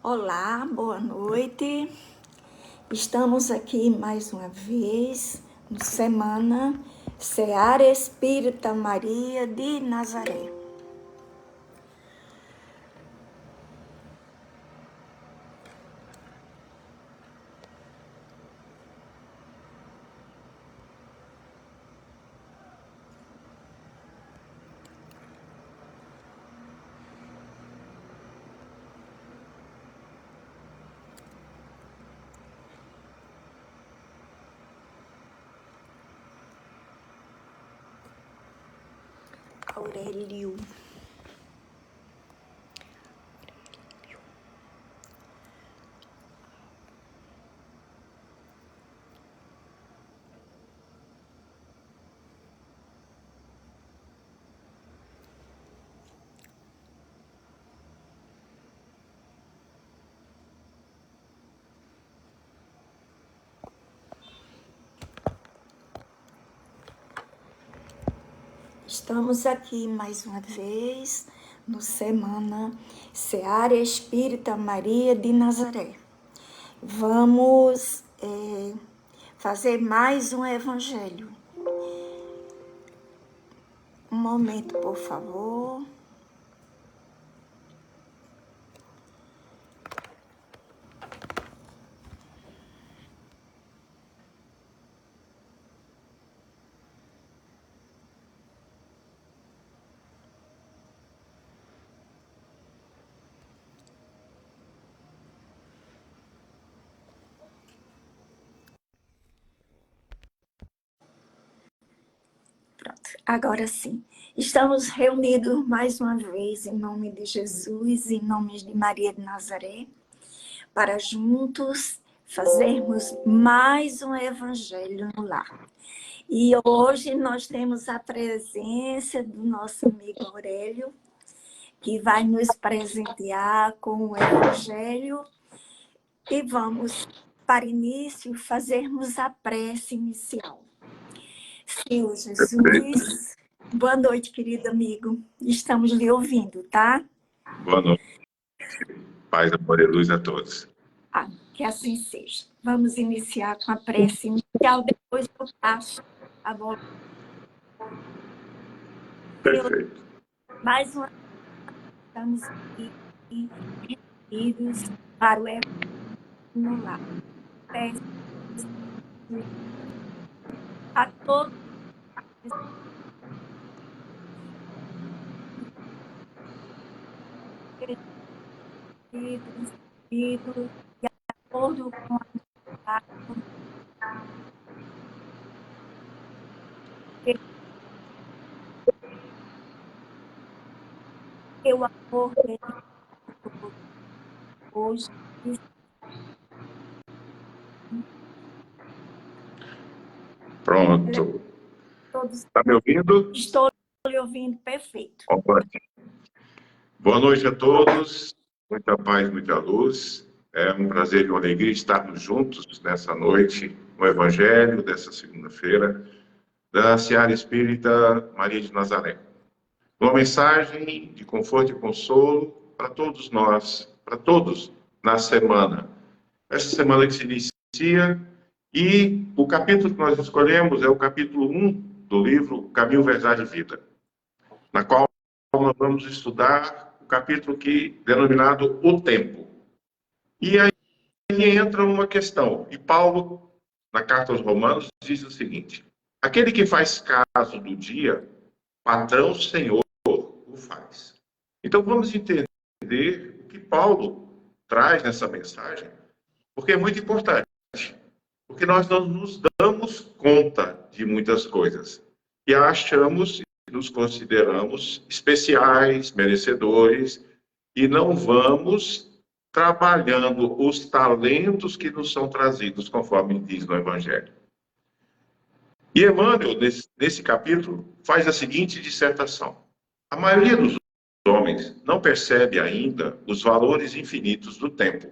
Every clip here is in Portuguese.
Olá, boa noite. Estamos aqui mais uma vez no Semana Seara Espírita Maria de Nazaré. Aurélio. Estamos aqui mais uma vez no Semana Seara Espírita Maria de Nazaré. Vamos fazer mais um evangelho. Um momento, por favor. Agora sim, estamos reunidos mais uma vez em nome de Jesus, em nome de Maria de Nazaré, para juntos fazermos mais um evangelho no lar. E hoje nós temos a presença do nosso amigo Aurélio, que vai nos presentear com o evangelho, e vamos, para início, fazermos a prece inicial. Senhor Jesus, boa noite, querido amigo. Estamos lhe ouvindo, tá? Boa noite. Paz, amor e luz a todos. Que assim seja. Vamos iniciar com a prece inicial, depois eu passo a bola. Perfeito. Mais uma vez, estamos aqui reunidos para o evangelho no lar. Peço a todos queridos, de acordo com a que o amor dele hoje. Pronto. Está me ouvindo? Estou lhe ouvindo, perfeito. Ótimo. Boa noite a todos. Muita paz, muita luz. É um prazer e uma alegria estarmos juntos nessa noite, no Evangelho dessa segunda-feira, da Seara Espírita Maria de Nazaré. Uma mensagem de conforto e consolo para todos nós, para todos na semana. Esta semana que se inicia, e o capítulo que nós escolhemos é o capítulo 1 do livro Caminho, Verdade e Vida, na qual nós vamos estudar o capítulo denominado O Tempo. E aí entra uma questão, e Paulo, na carta aos Romanos, diz o seguinte: aquele que faz caso do dia, patrão Senhor o faz. Então vamos entender o que Paulo traz nessa mensagem, porque é muito importante. Porque nós não nos damos conta de muitas coisas. E achamos e nos consideramos especiais, merecedores, e não vamos trabalhando os talentos que nos são trazidos, conforme diz no Evangelho. E Emmanuel, nesse capítulo, faz a seguinte dissertação: a maioria dos homens não percebe ainda os valores infinitos do tempo.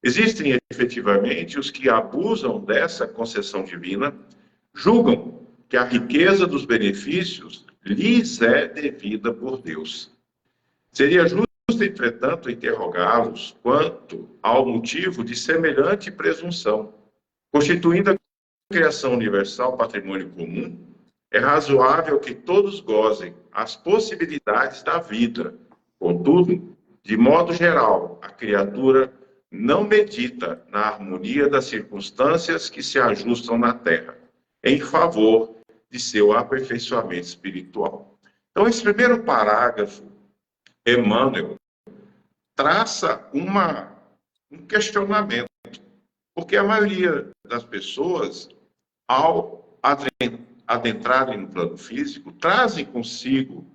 Existem, efetivamente, os que abusam dessa concessão divina, julgam que a riqueza dos benefícios lhes é devida por Deus. Seria justo entretanto, interrogá-los quanto ao motivo de semelhante presunção. Constituindo a criação universal patrimônio comum, é razoável que todos gozem as possibilidades da vida. Contudo, de modo geral, a criatura não medita na harmonia das circunstâncias que se ajustam na Terra, em favor de seu aperfeiçoamento espiritual. Então, esse primeiro parágrafo, Emmanuel traça um questionamento, porque a maioria das pessoas, ao adentrarem no plano físico, trazem consigo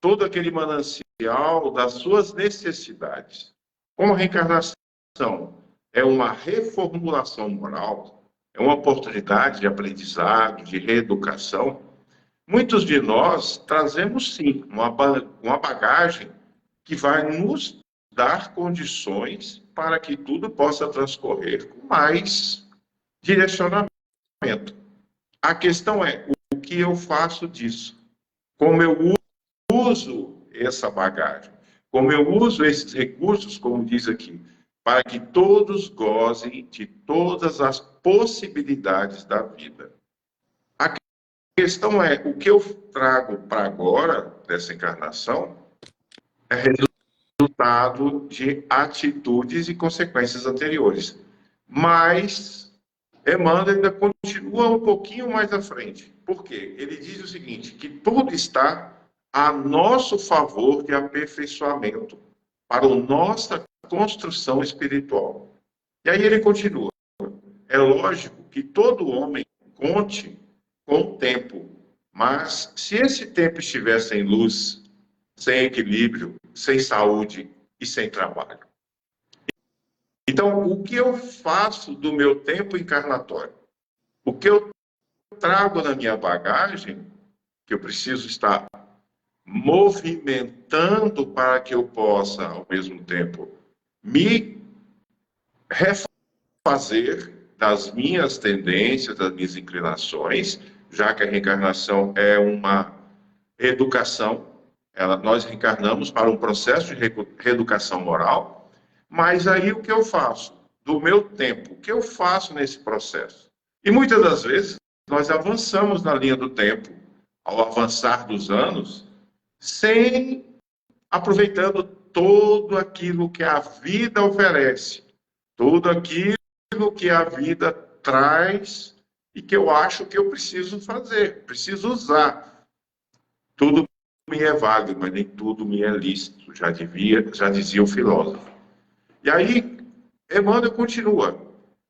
todo aquele manancial das suas necessidades. Como a reencarnação é uma reformulação moral, é uma oportunidade de aprendizado, de reeducação, muitos de nós trazemos, sim, uma bagagem que vai nos dar condições para que tudo possa transcorrer com mais direcionamento. A questão é, o que eu faço disso? Como eu uso essa bagagem? Como eu uso esses recursos, como diz aqui, para que todos gozem de todas as possibilidades da vida? A questão é, o que eu trago para agora, dessa encarnação, é resultado de atitudes e consequências anteriores. Mas Emmanuel ainda continua um pouquinho mais à frente. Por quê? Ele diz o seguinte, que tudo está a nosso favor de aperfeiçoamento para a nossa construção espiritual. E aí ele continua. É lógico que todo homem conte com o tempo, mas se esse tempo estiver sem luz, sem equilíbrio, sem saúde e sem trabalho. Então, o que eu faço do meu tempo encarnatório? O que eu trago na minha bagagem, que eu preciso estar movimentando para que eu possa, ao mesmo tempo, me refazer das minhas tendências, das minhas inclinações, já que a reencarnação é uma educação, nós reencarnamos para um processo de reeducação moral, mas aí o que eu faço? Do meu tempo, o que eu faço nesse processo? E muitas das vezes nós avançamos na linha do tempo, ao avançar dos anos, sem aproveitando todo aquilo que a vida oferece, tudo aquilo que a vida traz e que eu acho que eu preciso fazer, preciso usar. Tudo me é válido, mas nem tudo me é lícito, já dizia o filósofo. E aí, Emmanuel continua.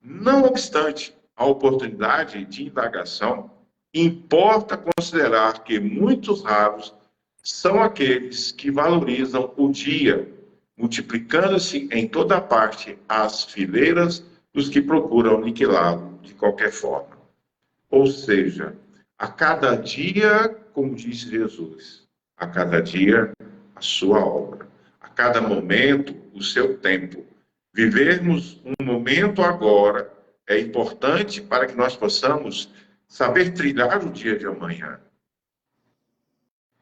Não obstante a oportunidade de indagação, importa considerar que muitos raros são aqueles que valorizam o dia, multiplicando-se em toda parte as fileiras dos que procuram aniquilá-lo de qualquer forma. Ou seja, a cada dia, como disse Jesus, a cada dia a sua obra, a cada momento o seu tempo. Vivermos um momento agora é importante para que nós possamos saber trilhar o dia de amanhã.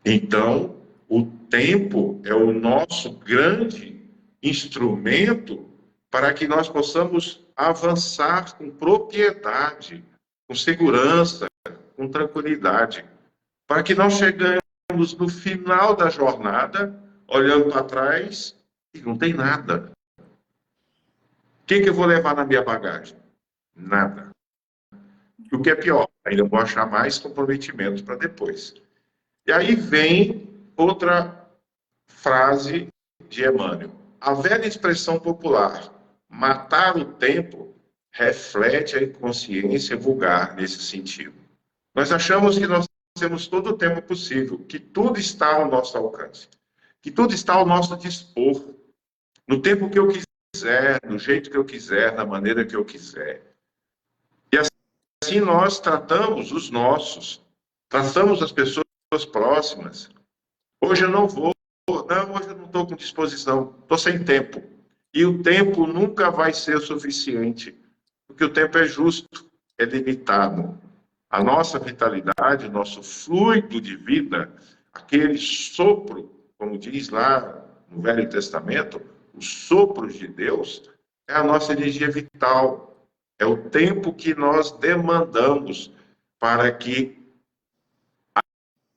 Então, o tempo é o nosso grande instrumento para que nós possamos avançar com propriedade, com segurança, com tranquilidade, para que nós chegamos no final da jornada, olhando para trás, e não tem nada. O que eu vou levar na minha bagagem? Nada. E o que é pior, ainda vou achar mais comprometimento para depois. E aí vem outra frase de Emmanuel. A velha expressão popular, matar o tempo, reflete a inconsciência vulgar nesse sentido. Nós achamos que nós temos todo o tempo possível, que tudo está ao nosso alcance, que tudo está ao nosso dispor, no tempo que eu quiser, do jeito que eu quiser, da maneira que eu quiser. E assim nós tratamos os nossos, tratamos as pessoas próximas. Hoje eu não vou, hoje eu não estou com disposição, estou sem tempo. E o tempo nunca vai ser suficiente, porque o tempo é justo, é limitado. A nossa vitalidade, o nosso fluido de vida, aquele sopro, como diz lá no Velho Testamento, os sopros de Deus, é a nossa energia vital. É o tempo que nós demandamos para que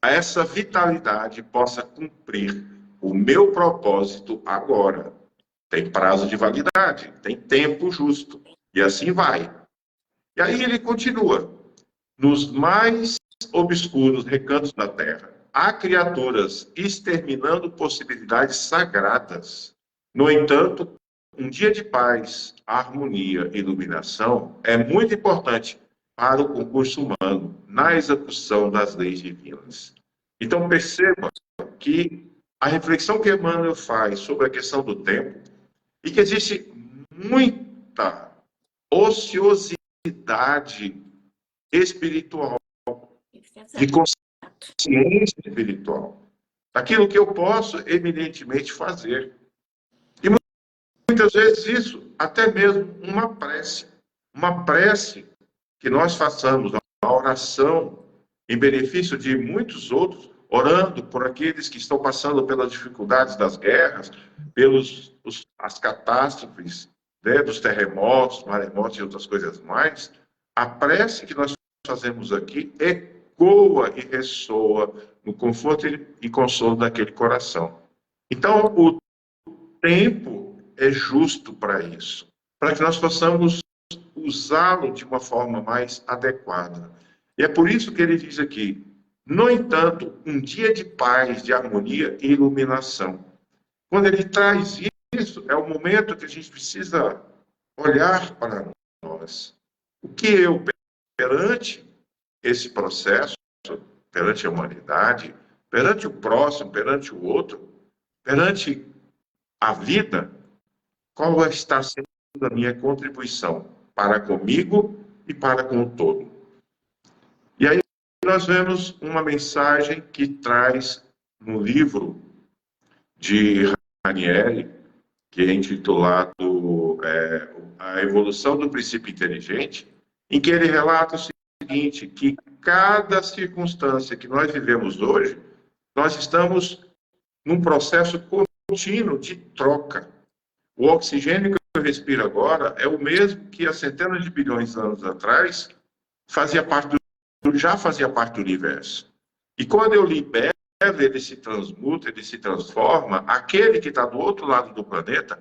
essa vitalidade possa cumprir o meu propósito agora. Tem prazo de validade, tem tempo justo. E assim vai. E aí ele continua. Nos mais obscuros recantos da terra, há criaturas exterminando possibilidades sagradas. No entanto, um dia de paz, harmonia e iluminação é muito importante para o concurso humano na execução das leis divinas. Então, perceba que a reflexão que Emmanuel faz sobre a questão do tempo e que existe muita ociosidade espiritual, de consciência espiritual, daquilo que eu posso eminentemente fazer. E muitas vezes isso, até mesmo uma prece que nós façamos, uma oração em benefício de muitos outros, orando por aqueles que estão passando pelas dificuldades das guerras, as catástrofes, né, dos terremotos, maremotos e outras coisas mais. A prece que nós fazemos aqui ecoa e ressoa no conforto e consolo daquele coração. Então, o tempo é justo para isso, para que nós possamos usá-lo de uma forma mais adequada. E é por isso que ele diz aqui, no entanto, um dia de paz, de harmonia e iluminação. Quando ele traz isso, é o momento que a gente precisa olhar para nós. O que eu, perante esse processo, perante a humanidade, perante o próximo, perante o outro, perante a vida, qual está sendo a minha contribuição para comigo e para com o todo? E aí nós vemos uma mensagem que traz no livro de Ranieri, que é intitulado A Evolução do Princípio Inteligente, em que ele relata o seguinte, que cada circunstância que nós vivemos hoje, nós estamos num processo contínuo de troca. O oxigênio que eu respiro agora é o mesmo que há centenas de bilhões de anos atrás já fazia parte do universo. E quando eu libero, ele se transmuta, ele se transforma, aquele que está do outro lado do planeta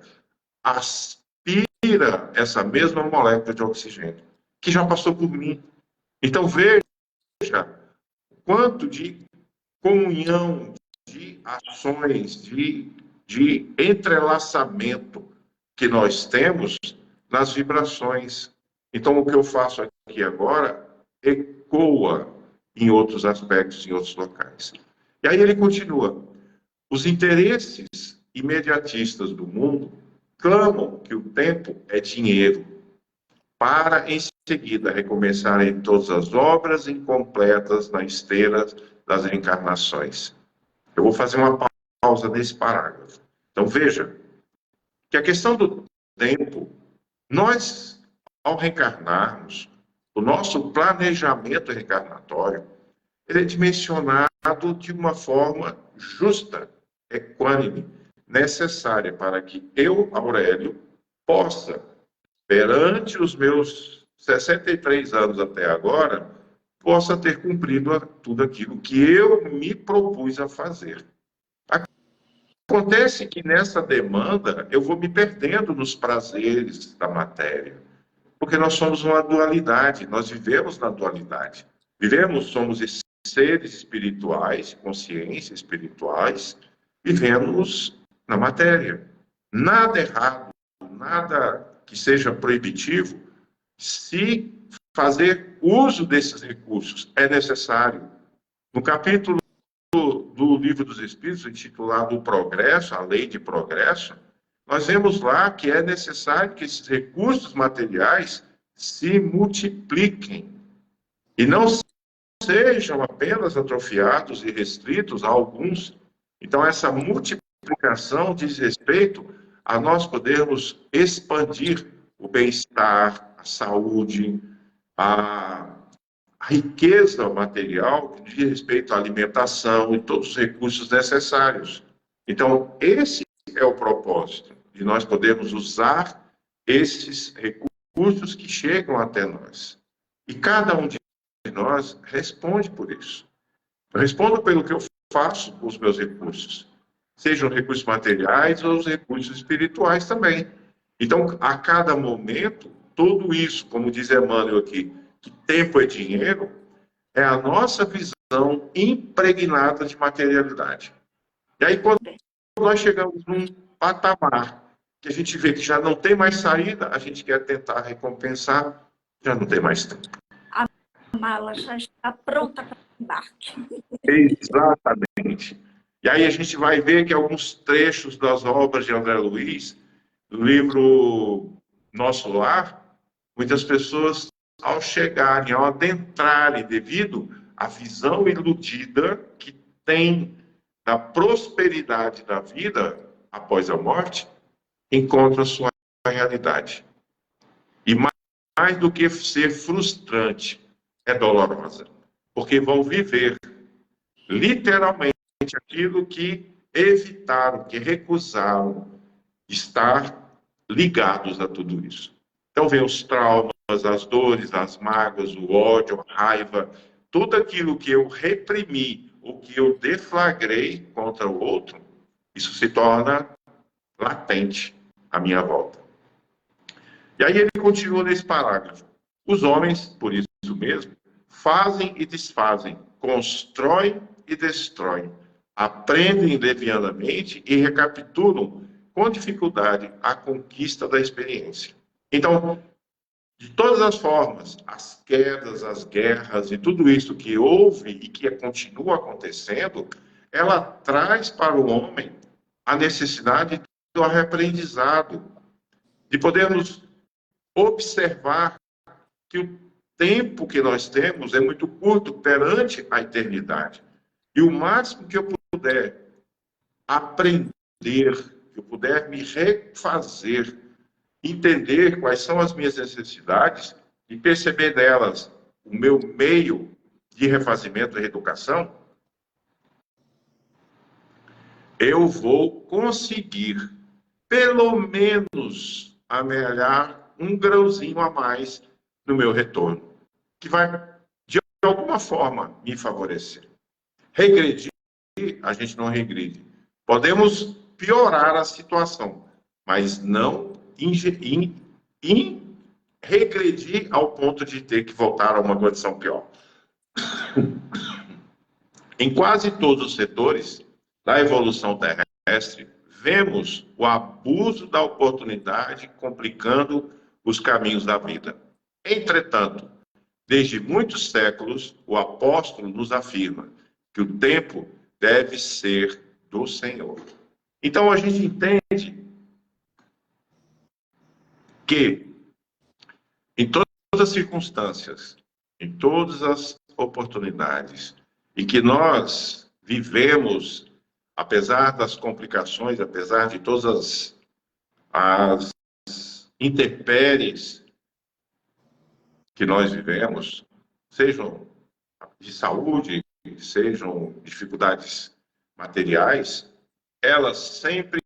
aspira essa mesma molécula de oxigênio, que já passou por mim. Então veja o quanto de comunhão, de ações, de entrelaçamento que nós temos nas vibrações. Então o que eu faço aqui agora ecoa em outros aspectos, em outros locais. E aí ele continua. Os interesses imediatistas do mundo clamam que o tempo é dinheiro, para em seguida recomeçarem todas as obras incompletas na esteira das reencarnações. Eu vou fazer uma pausa nesse parágrafo. Então veja que a questão do tempo, nós, ao reencarnarmos, o nosso planejamento reencarnatório, ele é dimensionado de uma forma justa, equânime, necessária para que eu, Aurélio, possa, perante os meus 63 anos até agora, possa ter cumprido tudo aquilo que eu me propus a fazer. Acontece que nessa demanda eu vou me perdendo nos prazeres da matéria, porque nós somos uma dualidade, nós vivemos na dualidade. Somos esses seres espirituais, consciência espirituais, vivemos na matéria. Nada errado, nada que seja proibitivo, se fazer uso desses recursos é necessário. No capítulo do Livro dos Espíritos, intitulado O Progresso, a Lei de Progresso, nós vemos lá que é necessário que esses recursos materiais se multipliquem e não sejam apenas atrofiados e restritos a alguns. Então, essa multiplicação diz respeito a nós podermos expandir o bem-estar, a saúde, a riqueza material que diz respeito à alimentação e todos os recursos necessários. Então, esse é o propósito, de nós podermos usar esses recursos que chegam até nós. E cada um de nós responde por isso. Eu respondo pelo que eu faço com os meus recursos, sejam recursos materiais ou os recursos espirituais também. Então, a cada momento, tudo isso, como diz Emmanuel aqui, que tempo é dinheiro, é a nossa visão impregnada de materialidade. E aí, quando nós chegamos num patamar que a gente vê que já não tem mais saída, a gente quer tentar recompensar, já não tem mais tempo. A mala já está pronta para o embarque. Exatamente. E aí a gente vai ver que alguns trechos das obras de André Luiz, do livro Nosso Lar, muitas pessoas, ao chegarem, ao adentrarem, devido à visão iludida que tem da prosperidade da vida após a morte, encontram a sua realidade. E mais do que ser frustrante, é dolorosa. Porque vão viver literalmente aquilo que evitaram, que recusaram estar ligados a tudo isso. Então vem os traumas, as dores, as mágoas, o ódio, a raiva, tudo aquilo que eu reprimi, o que eu deflagrei contra o outro, isso se torna latente à minha volta. E aí ele continua nesse parágrafo. Os homens, por isso mesmo, fazem e desfazem, constroem e destroem, aprendem levianamente e recapitulam com dificuldade a conquista da experiência. Então, de todas as formas, as quedas, as guerras e tudo isso que houve e que continua acontecendo, ela traz para o homem a necessidade do reaprendizado, de podermos observar que o tempo que nós temos é muito curto perante a eternidade. E o máximo que eu puder aprender, que eu puder me refazer, entender quais são as minhas necessidades e perceber delas o meu meio de refazimento e reeducação, eu vou conseguir, pelo menos, amealhar um grauzinho a mais no meu retorno, que vai, de alguma forma, me favorecer. Regredir, a gente não regride. Podemos piorar a situação, mas não regredir ao ponto de ter que voltar a uma condição pior. Em quase todos os setores da evolução terrestre, vemos o abuso da oportunidade complicando os caminhos da vida. Entretanto, desde muitos séculos, o apóstolo nos afirma que o tempo deve ser do Senhor. Então, a gente entende que, em todas as circunstâncias, em todas as oportunidades, e que nós vivemos, apesar das complicações, apesar de todas as intempéries que nós vivemos, sejam de saúde, sejam dificuldades materiais, elas sempre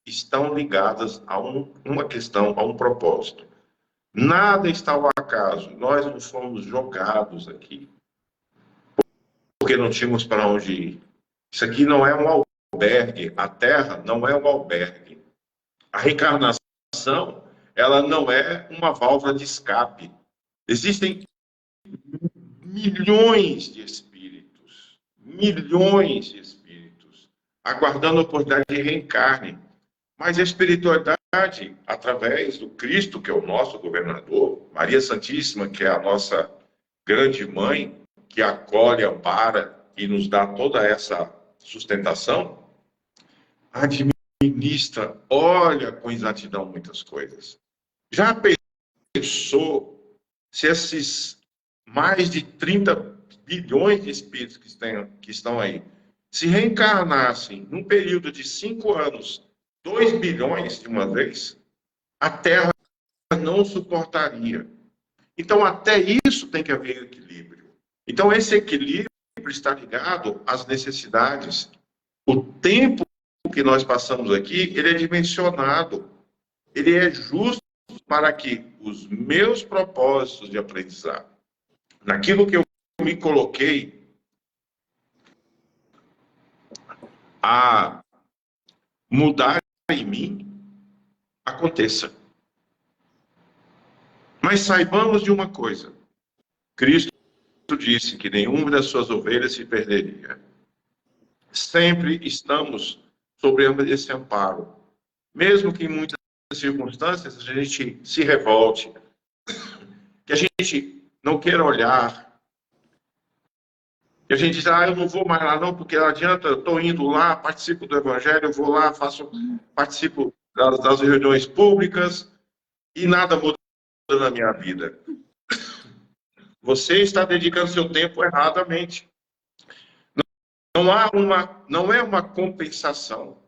estão ligadas a uma questão, a um propósito. Nada está ao acaso. Nós não fomos jogados aqui porque não tínhamos para onde ir. Isso aqui não é um albergue. A Terra não é um albergue. A reencarnação, ela não é uma válvula de escape. Existem milhões de espíritos, aguardando a oportunidade de reencarne. Mas a espiritualidade, através do Cristo, que é o nosso governador, Maria Santíssima, que é a nossa grande mãe, que acolhe, ampara e nos dá toda essa sustentação, administra, olha com exatidão muitas coisas. Já pensou se esses mais de 30 bilhões de espíritos que estão aí, se reencarnassem num período de 5 anos, 2 bilhões de uma vez, a Terra não suportaria. Então, até isso tem que haver equilíbrio. Então, esse equilíbrio está ligado às necessidades. O tempo que nós passamos aqui, ele é dimensionado, ele é justo para que os meus propósitos de aprendizado, naquilo que eu me coloquei a mudar em mim, aconteça. Mas saibamos de uma coisa, Cristo disse que nenhuma das suas ovelhas se perderia. Sempre estamos sobre esse amparo. Mesmo que em muitas circunstâncias a gente se revolte, que a gente não queira olhar, que a gente diz, eu não vou mais lá não, porque não adianta, eu estou indo lá, participo do Evangelho, eu vou lá, participo das reuniões públicas e nada muda na minha vida. Você está dedicando seu tempo erradamente. Não é uma compensação.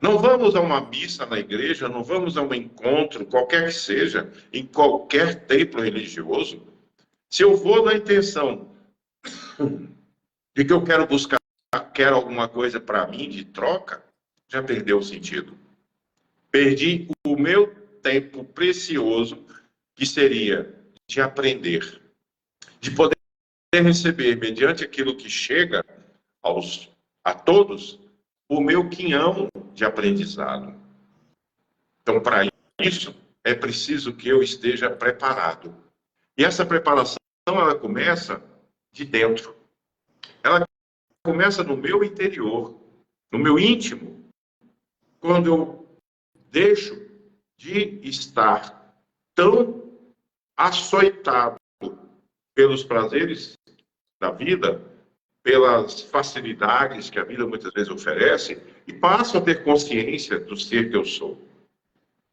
Não vamos a uma missa na igreja, não vamos a um encontro, qualquer que seja, em qualquer templo religioso, se eu vou na intenção de que eu quero alguma coisa para mim de troca, já perdeu o sentido. Perdi o meu tempo precioso, que seria de aprender, de poder receber, mediante aquilo que chega a todos, o meu quinhão de aprendizado. Então, para isso, é preciso que eu esteja preparado. E essa preparação, ela começa de dentro. Ela começa no meu interior, no meu íntimo, quando eu deixo de estar tão açoitado pelos prazeres da vida, pelas facilidades que a vida muitas vezes oferece, e passo a ter consciência do ser que eu sou.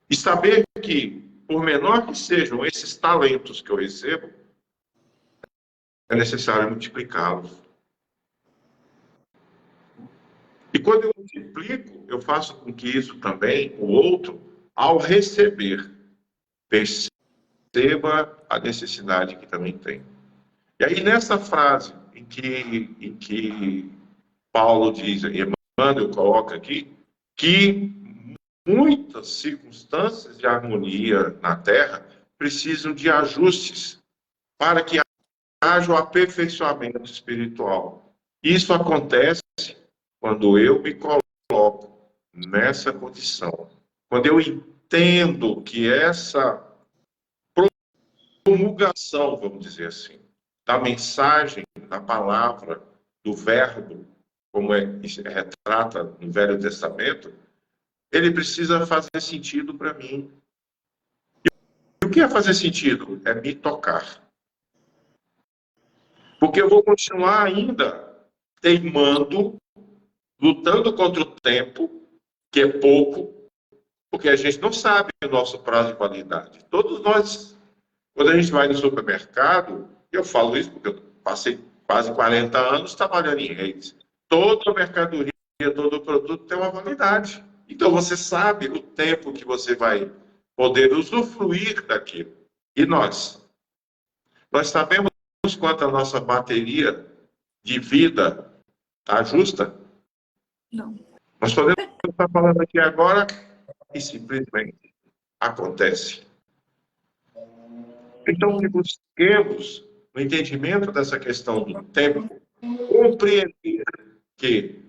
E saber que, por menor que sejam esses talentos que eu recebo, é necessário multiplicá-los. E quando eu multiplico, eu faço com que isso também, o outro, ao receber, perceba a necessidade que também tem. E aí, nessa frase em que Paulo diz, e Emmanuel coloca aqui, que muitas circunstâncias de harmonia na Terra precisam de ajustes para que haja o aperfeiçoamento espiritual. Isso acontece quando eu me coloco nessa condição. Quando eu entendo que essa promulgação, vamos dizer assim, da mensagem, da palavra, do verbo, como retrata no Velho Testamento, ele precisa fazer sentido para mim. E o que é fazer sentido? É me tocar. Porque eu vou continuar ainda teimando, lutando contra o tempo, que é pouco, porque a gente não sabe o nosso prazo de validade. Todos nós, quando a gente vai no supermercado, eu falo isso porque eu passei quase 40 anos trabalhando em redes. Toda mercadoria, todo produto tem uma validade. Então, você sabe o tempo que você vai poder usufruir daquilo. E nós sabemos quanto a nossa bateria de vida está justa? Não. Nós podemos estar falando aqui agora e simplesmente acontece. Então, que busquemos, no entendimento dessa questão do tempo, compreender que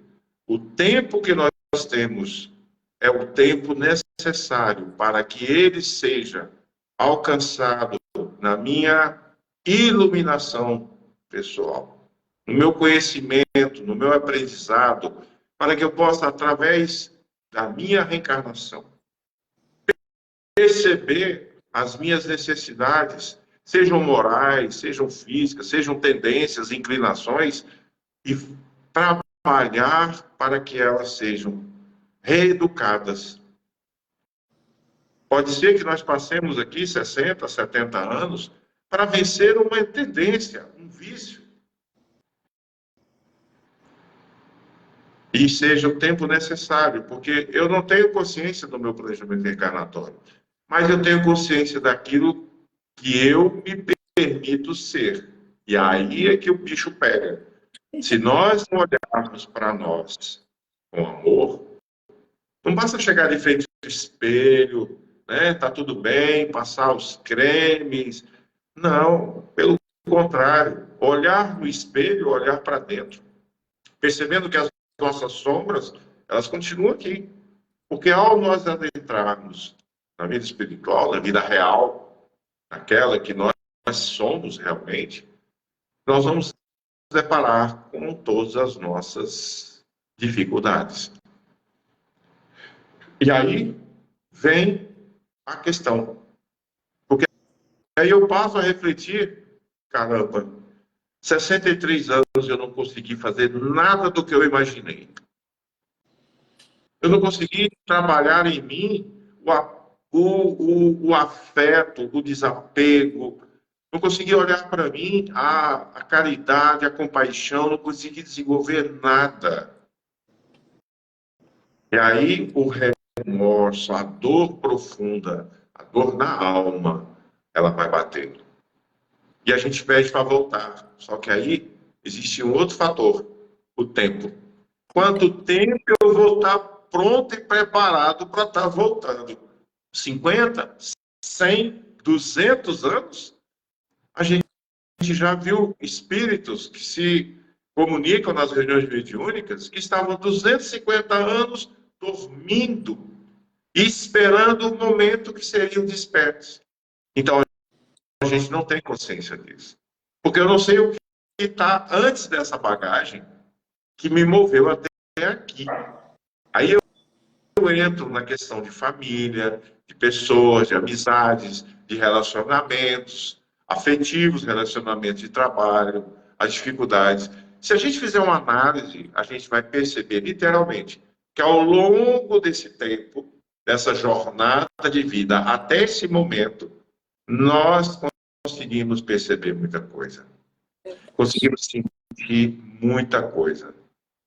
o tempo que nós temos é o tempo necessário para que ele seja alcançado na minha iluminação pessoal, no meu conhecimento, no meu aprendizado, para que eu possa, através da minha reencarnação, perceber as minhas necessidades, sejam morais, sejam físicas, sejam tendências, inclinações, e trabalhar para que elas sejam reeducadas. Pode ser que nós passemos aqui 60, 70 anos para vencer uma tendência, um vício. E seja o tempo necessário, porque eu não tenho consciência do meu planejamento reencarnatório, mas eu tenho consciência daquilo que eu me permito ser. E aí é que o bicho pega. Se nós não olharmos para nós com amor, não basta chegar de frente ao espelho, né? Tá tudo bem, passar os cremes. Não, pelo contrário, olhar no espelho, olhar para dentro, percebendo que as nossas sombras, elas continuam aqui. Porque ao nós adentrarmos na vida espiritual, na vida real, aquela que nós somos realmente, nós vamos nos deparar com todas as nossas dificuldades. E aí vem a questão. Porque aí eu passo a refletir, caramba, 63 anos eu não consegui fazer nada do que eu imaginei. Eu não consegui trabalhar em mim o afeto, o desapego. Não consegui olhar para mim a caridade, a compaixão. Não consegui desenvolver nada. E aí o remorso, a dor profunda, a dor na alma, ela vai batendo. E a gente pede para voltar. Só que aí existe um outro fator, o tempo. Quanto tempo eu vou estar pronto e preparado para estar voltando? 50, 100, 200 anos? A gente já viu espíritos que se comunicam nas reuniões mediúnicas que estavam 250 anos dormindo e esperando o momento que seriam despertos. Então, a gente não tem consciência disso. Porque eu não sei o que está antes dessa bagagem que me moveu até aqui. Aí eu entro na questão de família, de pessoas, de amizades, de relacionamentos afetivos, relacionamentos de trabalho, as dificuldades. Se a gente fizer uma análise, a gente vai perceber literalmente que ao longo desse tempo, dessa jornada de vida até esse momento, nós conseguimos perceber muita coisa. Conseguimos sentir muita coisa.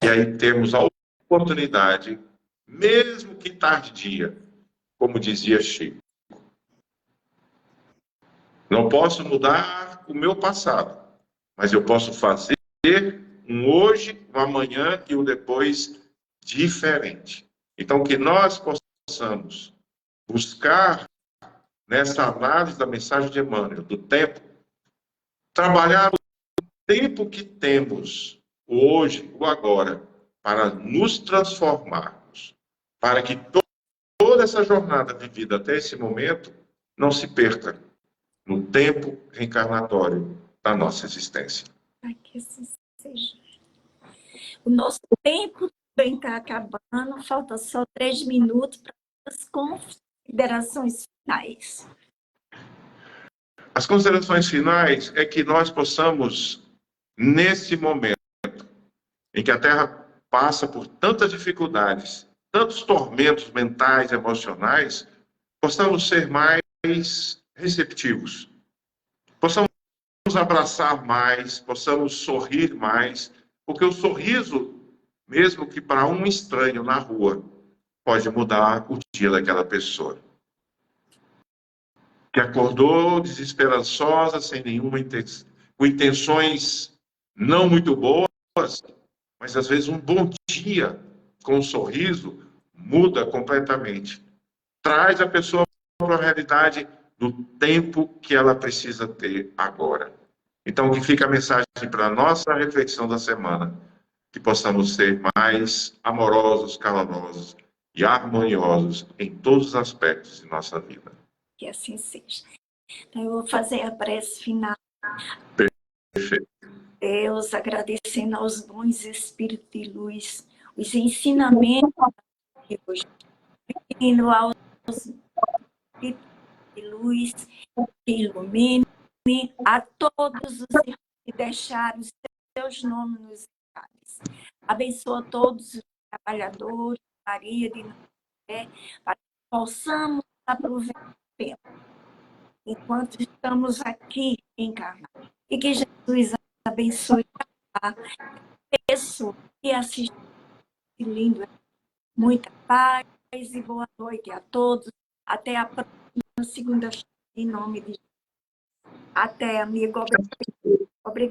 E aí temos a oportunidade, mesmo que tardia, como dizia Chico. Não posso mudar o meu passado, mas eu posso fazer um hoje, um amanhã e um depois diferente. Então, que nós possamos buscar, nessa análise da mensagem de Emmanuel, do tempo, trabalhar o tempo que temos, hoje, o agora, para nos transformarmos, para que toda essa jornada vivida até esse momento não se perca no tempo reencarnatório da nossa existência. Que assim seja. O nosso tempo também está acabando, falta só 3 minutos para as considerações finais. As considerações finais é que nós possamos, nesse momento em que a Terra passa por tantas dificuldades, tantos tormentos mentais, emocionais, possamos ser mais receptivos, possamos abraçar mais, possamos sorrir mais, porque o sorriso, mesmo que para um estranho na rua, pode mudar o dia daquela pessoa. Que acordou desesperançosa, sem nenhuma intenção, com intenções não muito boas, mas às vezes um bom dia com um sorriso muda completamente. Traz a pessoa para a realidade do tempo que ela precisa ter agora. Então, que fica a mensagem para a nossa reflexão da semana, que possamos ser mais amorosos, calorosos e harmoniosos em todos os aspectos de nossa vida. Que assim seja. Então, eu vou fazer a prece final. Perfeito. Deus, agradecendo aos bons espíritos de luz, os ensinamentos de hoje, pedindo aos espíritos de luz que ilumine a todos os que deixaram os seus nomes nos detalhes. Abençoa todos os trabalhadores, Maria de Nazaré, para que possamos aproveitar o tempo enquanto estamos aqui encarnados. E que Jesus abençoe a pessoa que assiste esse lindo. Muita paz e boa noite a todos. Até a próxima segunda-feira, em nome de Jesus. Até, amigo. Obrigado.